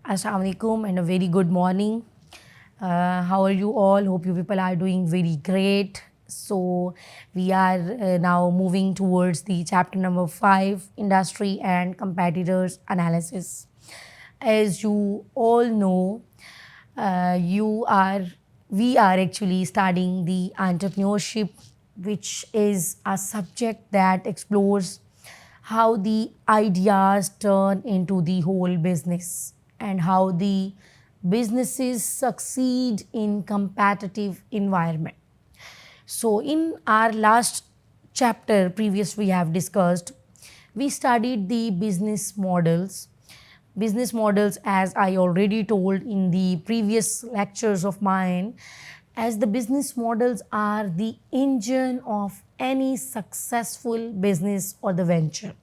Assalamu alaikum and a very good morning. How are you all? Hope you people are doing very great. So we are now moving towards the chapter number 5, industry and competitors analysis. As you all know, you are we are actually studying the entrepreneurship, which is a subject that explores how the ideas turn into the whole business and how the businesses succeed in competitive environment. So in our last chapter previous we have discussed, we studied the business models. Business models, as I already told in the previous lectures of mine, as the business models are the engine of any successful business or the venture.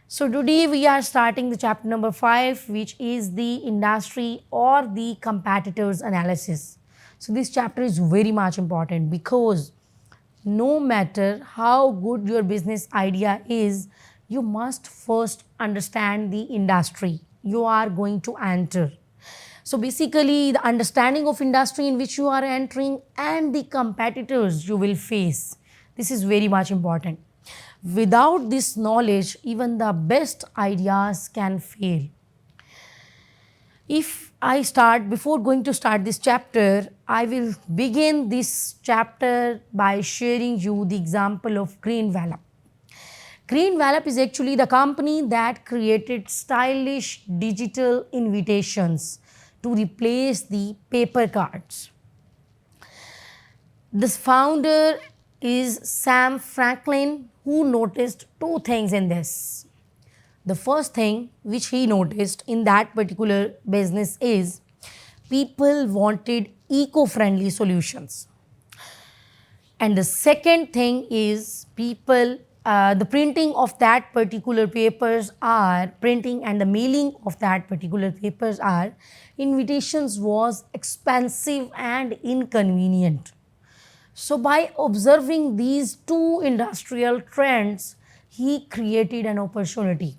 So today we are starting the chapter number 5, which is the industry or the competitors analysis. So this chapter is very much important because no matter how good your business idea is, you must first understand the industry you are going to enter. So basically the understanding of industry in which you are entering and the competitors you will face. This is very much important. Without this knowledge, even the best ideas can fail. If I start, before going to start this chapter, I will begin this chapter by sharing you the example of Green Wallop. Green Wallop is actually the company that created stylish digital invitations to replace the paper cards. This founder is Sam Franklin, who noticed two things in this. The first thing which he noticed in that particular business is people wanted eco-friendly solutions. And the second thing is the printing of that particular papers are, printing and the mailing of that particular papers are, invitations was expensive and inconvenient. So by observing these two industrial trends, he created an opportunity.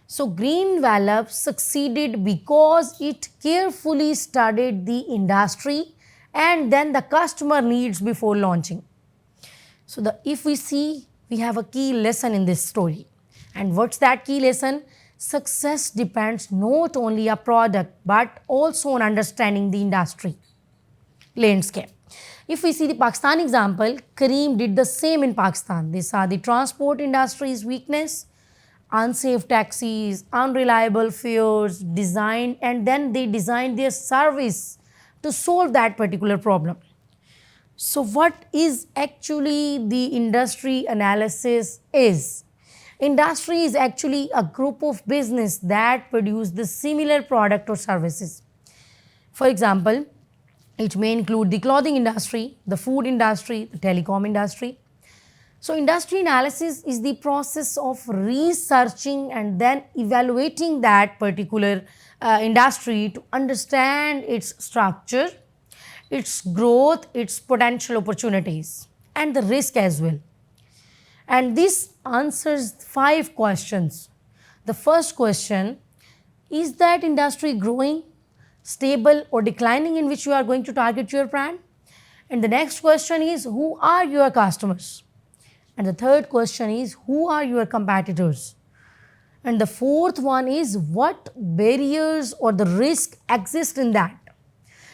So Green Wallop succeeded because it carefully studied the industry and then the customer needs before launching. So if we see, we have a key lesson in this story. And what's that key lesson? Success depends not only on product but also on understanding the industry landscape. If we see the Pakistan example, Careem did the same in Pakistan. They saw the transport industry's weakness, unsafe taxis, unreliable fares, and then they designed their service to solve that particular problem. So what is actually the industry analysis is? Industry is actually a group of business that produce the similar product or services. For example, it may include the clothing industry, the food industry, the telecom industry. So industry analysis is the process of researching and then evaluating that particular industry to understand its structure, its growth, its potential opportunities, and the risk as well. And this answers 5 questions. The first question, is that industry growing, stable or declining in which you are going to target your brand? And the next question is, who are your customers? And the third question is, who are your competitors? And the fourth one is, what barriers or the risk exist in that?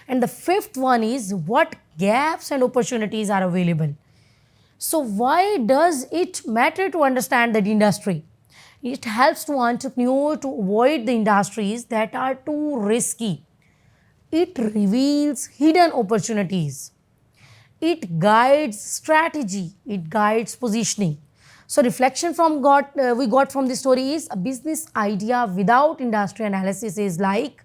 And the fifth one is, what gaps and opportunities are available? So why does it matter to understand that industry? It helps to entrepreneur to avoid the industries that are too risky. It reveals hidden opportunities. It guides strategy. It guides positioning. So reflection we got from this story is, a business idea without industry analysis is like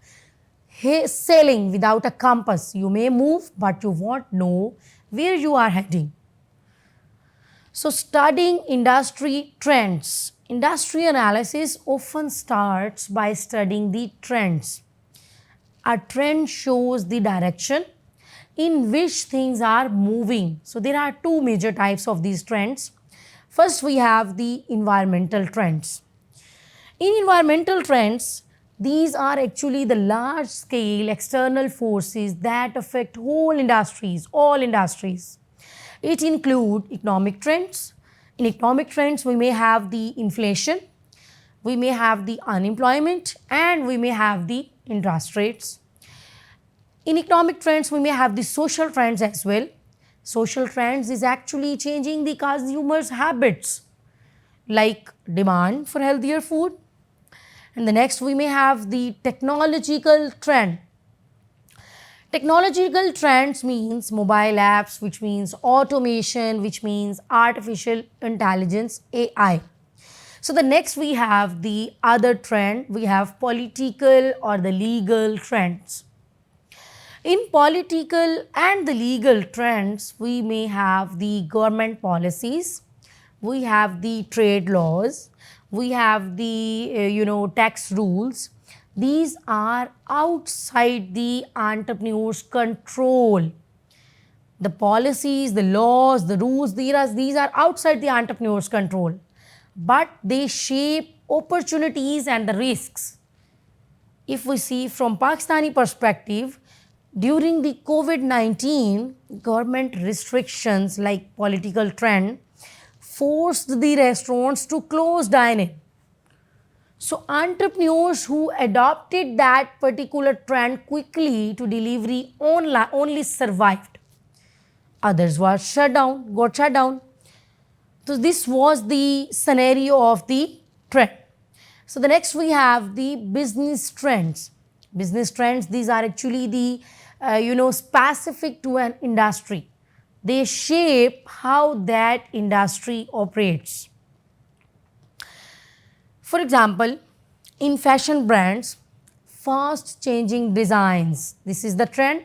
sailing without a compass. You may move, but you won't know where you are heading. So studying industry trends. Industry analysis often starts by studying the trends. A trend shows the direction in which things are moving. So there are 2 major types of these trends. First, we have the environmental trends. In environmental trends, These are actually the large scale external forces that affect whole industries, all industries. It includes economic trends. In economic trends, we may have the inflation, we may have the unemployment, and we may have the interest rates. In economic trends, we may have the social trends as well. Social trends is actually changing the consumers' habits, like demand for healthier food. And the next, we may have the technological trend. Technological trends means mobile apps, which means automation, which means artificial intelligence, AI. So the next we have the other trend, we have political or the legal trends. In political and the legal trends, we may have the government policies, we have the trade laws, we have the tax rules. These are outside the entrepreneur's control. The policies, the laws, the rules, these are outside the entrepreneur's control, but they shape opportunities and the risks. If we see from Pakistani perspective, during the COVID-19, government restrictions like political trend forced the restaurants to close dining. So entrepreneurs who adopted that particular trend quickly to delivery online only survived. Others were got shut down. So this was the scenario of the trend. So the next we have the business trends. Business trends, these are actually the specific to an industry. They shape how that industry operates. For example, in fashion brands, fast changing designs, this is the trend.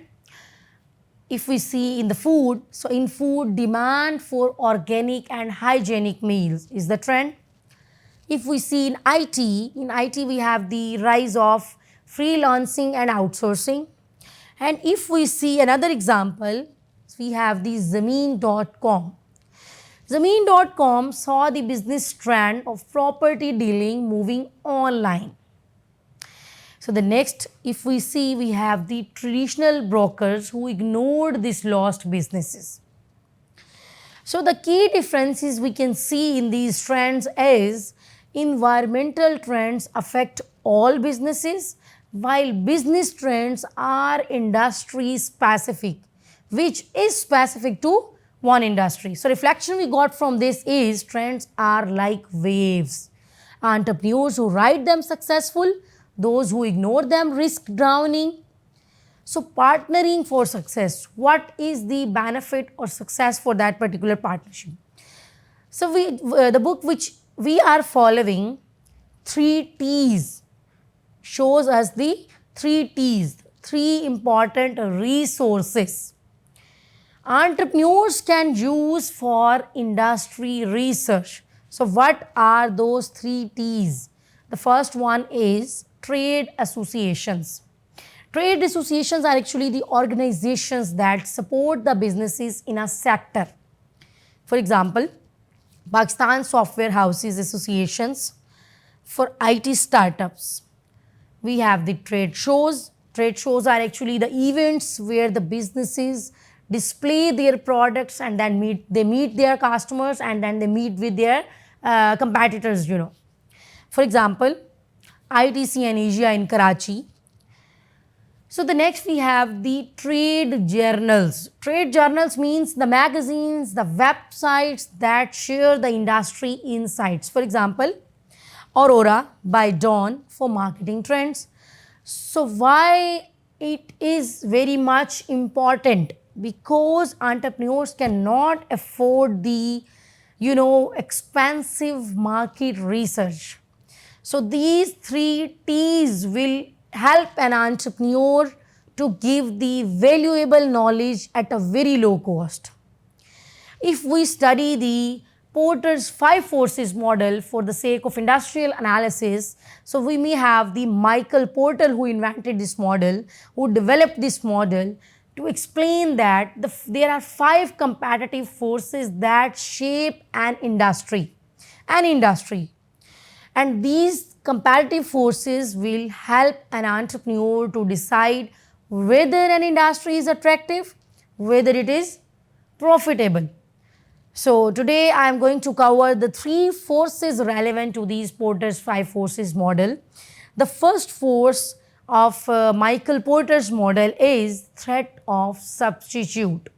If we see in the food, so in food, demand for organic and hygienic meals is the trend. If we see in IT we have the rise of freelancing and outsourcing. And if we see another example, we have the Zameen.com. Zameen.com saw the business trend of property dealing moving online. So the next, if we see, we have the traditional brokers who ignored these lost businesses. So the key differences we can see in these trends is environmental trends affect all businesses, while business trends are industry specific, which is specific to one industry. So reflection we got from this is trends are like waves. Entrepreneurs who ride them successful, those who ignore them risk drowning. So partnering for success, what is the benefit or success for that particular partnership? So the book which we are following, 3 T's, shows us the 3 T's, 3 important resources entrepreneurs can use for industry research. So what are those 3 T's? The first one is trade associations. Trade associations are actually the organizations that support the businesses in a sector. For example, Pakistan Software Houses Associations for IT startups. We have the trade shows. Trade shows are actually the events where the businesses display their products and then they meet their customers and then they meet with their competitors, For example, ITC and Asia in Karachi. So the next we have the trade journals. Trade journals means the magazines, the websites that share the industry insights. For example, Aurora by Dawn for marketing trends. So why it is very much important? Because entrepreneurs cannot afford the expensive market research. So these 3 T's will help an entrepreneur to give the valuable knowledge at a very low cost. If we study the Porter's 5 forces model for the sake of industrial analysis, so we may have the Michael Porter who invented this model, who developed this model to explain that there are 5 competitive forces that shape an industry. And these comparative forces will help an entrepreneur to decide whether an industry is attractive, whether it is profitable. So today I am going to cover the three forces relevant to these Porter's 5 forces model. The first force of Michael Porter's model is threat of substitute.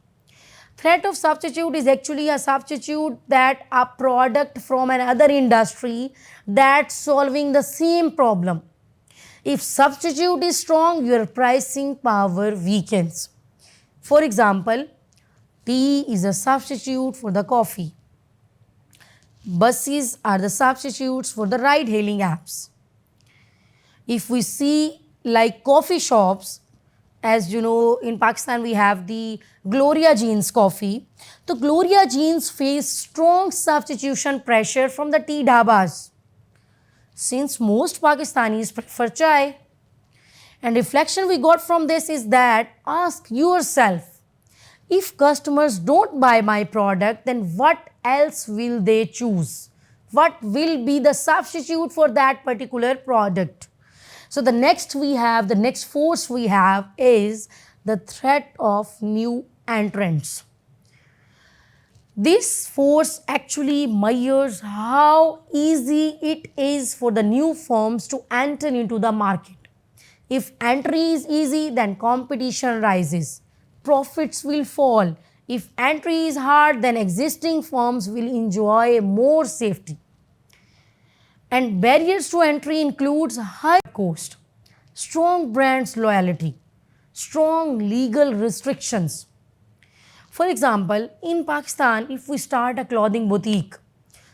Threat of substitute is actually a substitute that a product from another industry that's solving the same problem. If substitute is strong, your pricing power weakens. For example, tea is a substitute for the coffee. Buses are the substitutes for the ride-hailing apps. If we see like coffee shops, as you know, in Pakistan we have the Gloria Jeans coffee. The Gloria Jeans face strong substitution pressure from the tea dhabas, since most Pakistanis prefer chai. And reflection we got from this is that ask yourself, if customers don't buy my product, then what else will they choose? What will be the substitute for that particular product? So the next force we have is the threat of new entrants. This force actually measures how easy it is for the new firms to enter into the market. If entry is easy, then competition rises. Profits will fall. If entry is hard, then existing firms will enjoy more safety. And barriers to entry includes high cost, strong brands loyalty, strong legal restrictions. For example, in Pakistan, if we start a clothing boutique,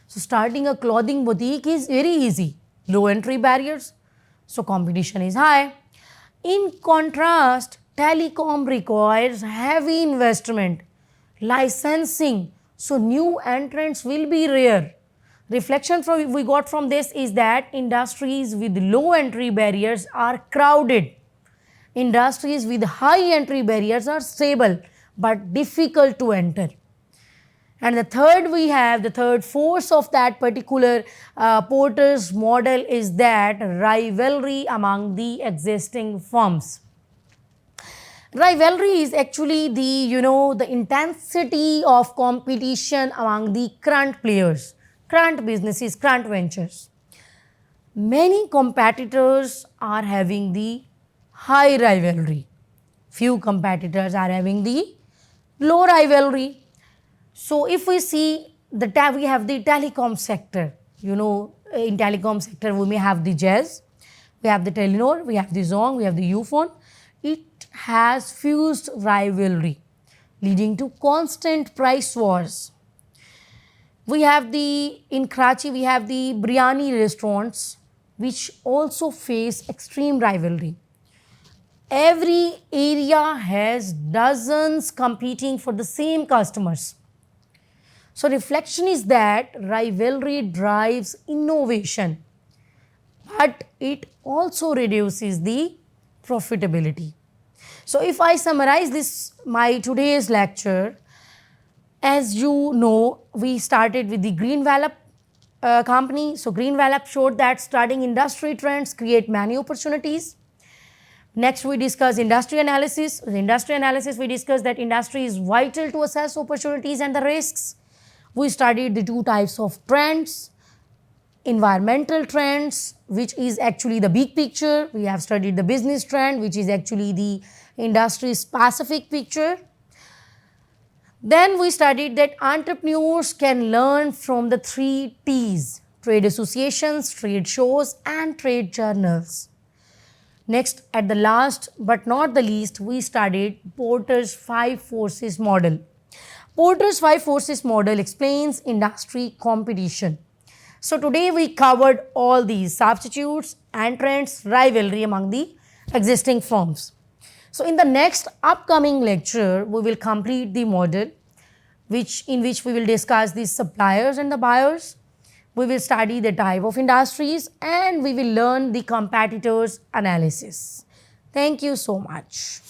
so starting a clothing boutique is very easy, low entry barriers, so competition is high. In contrast, telecom requires heavy investment, licensing, so new entrants will be rare. Reflection we got from this is that industries with low entry barriers are crowded. Industries with high entry barriers are stable but difficult to enter. And the third force of that particular Porter's model is that rivalry among the existing firms. Rivalry is actually the intensity of competition among the current players, current businesses, current ventures. Many competitors are having the high rivalry. Few competitors are having the low rivalry. So if we see we have the telecom sector, in telecom sector we may have the Jazz, we have the Telenor, we have the Zong, we have the Ufone. It has fused rivalry leading to constant price wars. In Karachi, we have the biryani restaurants which also face extreme rivalry. Every area has dozens competing for the same customers. So reflection is that rivalry drives innovation, but it also reduces the profitability. So if I summarize my today's lecture, as you know, we started with the Green Wallop company. So Green Wallop showed that studying industry trends create many opportunities. Next, we discuss industry analysis. In industry analysis, we discussed that industry is vital to assess opportunities and the risks. We studied the two types of trends. Environmental trends, which is actually the big picture. We have studied the business trend, which is actually the industry specific picture. Then we studied that entrepreneurs can learn from the 3 T's: trade associations, trade shows, and trade journals. Next, at the last but not the least, we studied Porter's 5 forces model. Porter's 5 forces model explains industry competition. So today we covered all these: substitutes, entrants, rivalry among the existing firms. So in the next upcoming lecture, we will complete the model in which we will discuss the suppliers and the buyers. We will study the type of industries and we will learn the competitors analysis. Thank you so much.